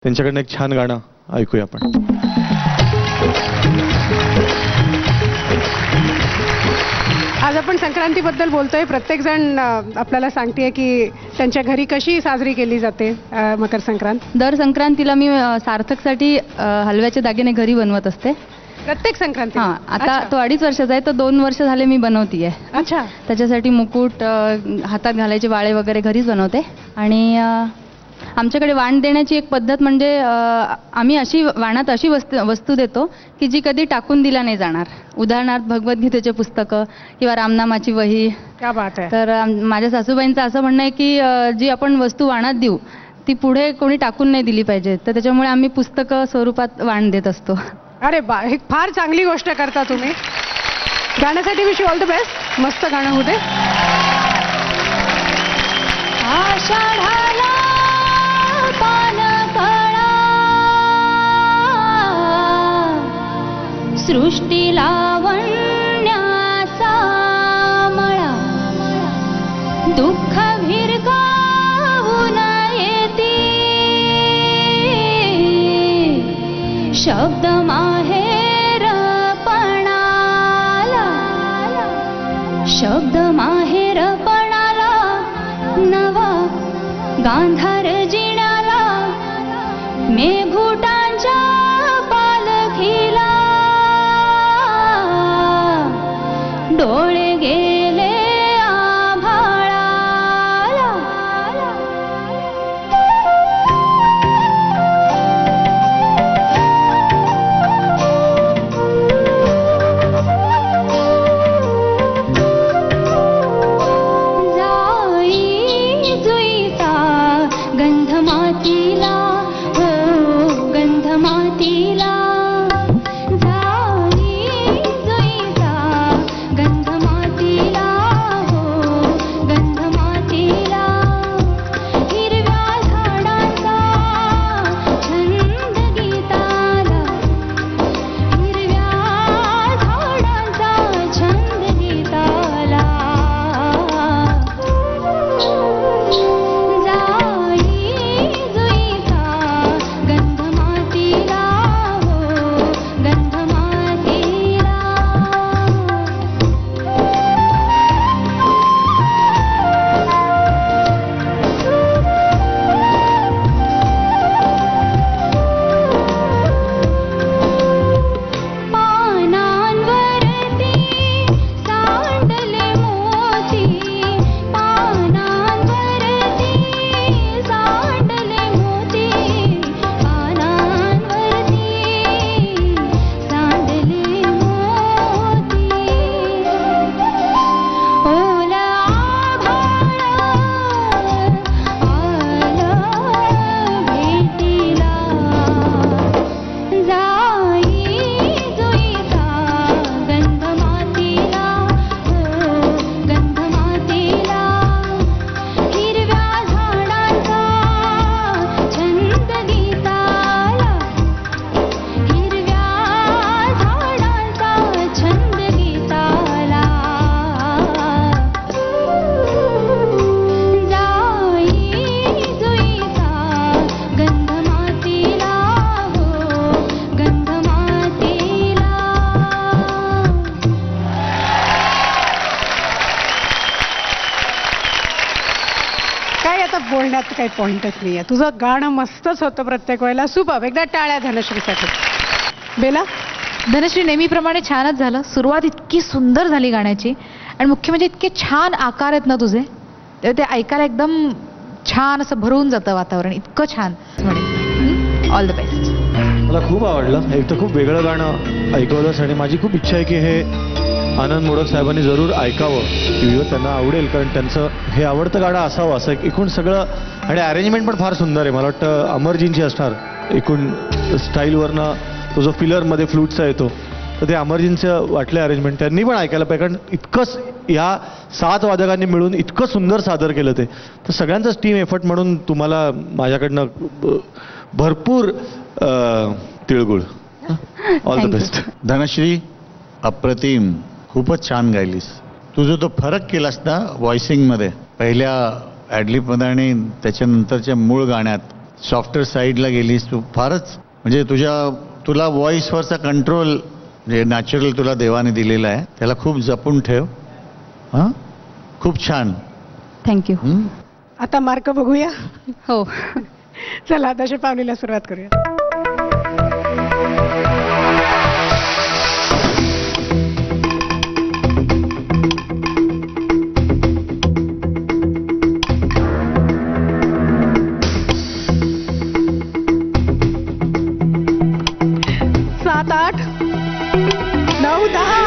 त्यांच्याकडनं एक छान गाणं ऐकूया आपण. आज आपण संक्रांतीबद्दल बोलतोय. प्रत्येक जण आपल्याला सांगतेय की त्यांच्या घरी कशी साजरी केली जाते मकर संक्रांत. दर संक्रांतीला मी सार्थकसाठी हलव्याचे दागिने घरी बनवत असते. प्रत्येक संक्रांती. हां, आता तो 2.5 वर्षाचा आहे, तर 2 वर्ष झाले मी बनवतीये. अच्छा. त्याच्यासाठी मुकुट, हातात घालायचे वाळे वगैरे घरीच बनवते. आणि आमच्याकडे वाण देण्याची एक पद्धत म्हणजे आम्ही वाणात अशी वस्तू देतो की जी कधी टाकून दिला नाही जाणार. उदाहरणार्थ भगवद्गीतेचे पुस्तकं किंवा रामनामाची वही. क्या बात आहे. तर माझ्या सासूबाईंचं असं म्हणणं आहे की जी आपण वस्तू वाणात देऊ ती पुढे कोणी टाकून नाही दिली पाहिजे. तर त्याच्यामुळे आम्ही पुस्तकं स्वरूपात वाण देत असतो. अरे बा, हे फार चांगली गोष्ट करता तुम्ही. गाण्यासाठी wish you all the best. मस्त गाणं होते. आषाढाला पानकळा सृष्टी लावण्याचा मळा दुःख भिरकावून येती शब्द माहेरपणाला शब्द माहेरपणाला नवा गांधार जिण्याला मेघुटांच्या पालखीला डोळे गेले आभाळाला. जाई जुईचा गंध मातीला हो गंध मातीला. जाई जुईचा गंध मातीला हो गंध मातीला. हिरव्या झाडांचा छंद गीताला हिरव्या झाडांचा छंद गीताला. जाई जुईचा गंध मातीला हो गंध मातीला. पानांवरती सांडले मोती पानांवरती सांडले मोती पानांवरती सांडले मोती. ओला आभाळ आलं भेटीला. जाई जुईचा गंध मातीला हो गंध मातीला. हिरव्या झाडांचा छंद गीताला हिरव्या झाडांचा छंद गीताला. जाई जुईचा गंध मातीला हो गंध मातीला. काय आता बोलण्यात काही पॉइंटच नाहीये. तुझं गाणं मस्तच होतं प्रत्येक वेळेला. सुपर. एकदा टाळ्या धनश्रीसाठी. बेला. धनश्री, नेहमीप्रमाणे छानच झालं. सुरुवात इतकी सुंदर झाली गाण्याची आणि मुख्य म्हणजे इतके छान आकार आहेत ना तुझे, तर ते ऐकायला एकदम छान असं भरून जातं वातावरण. इतकं छान म्हणे. All the best. मला खूप आवडलं. एक तर खूप वेगळं गाणं ऐकवलंस आणि माझी खूप इच्छा आहे की हे आनंद मोडक साहेबांनी जरूर ऐकावं. व्हिडिओ त्यांना आवडेल कारण त्यांचं हे आवडतं गाणं असावं असं एकूण सगळं. आणि अरेंजमेंट पण फार सुंदर आहे. मला वाटतं अमरजींची असणार एकूण स्टाईलवरनं. तो जो फिलरमध्ये फ्लूटचा येतो तर ते अमरजींचं वाटलं अरेंजमेंट. त्यांनी पण ऐकायला पाहिजे कारण इतकंच ह्या 7 वादकांनी मिळून इतकं सुंदर सादर केलं ते. तर सगळ्यांचाच टीम एफर्ट म्हणून तुम्हाला माझ्याकडनं भरपूर तिळगुळ. All the best. धनश्री, अप्रतिम. खूपच छान गायलीस. तू जो तो फरक केलास ना व्हॉइसिंगमध्ये पहिल्या ॲडलिपमध्ये आणि त्याच्यानंतरच्या मूळ गाण्यात, सॉफ्टवेअर साईडला गेलीस तू फारच म्हणजे तुला व्हॉइसवरचा कंट्रोल जे नॅचरल तुला देवाने दिलेला आहे त्याला खूप जपून ठेव. हां खूप छान. थँक्यू. आता मार्क बघूया. हो. चला दश पावलीला सुरुवात करूया. सात, आठ, 9, 10.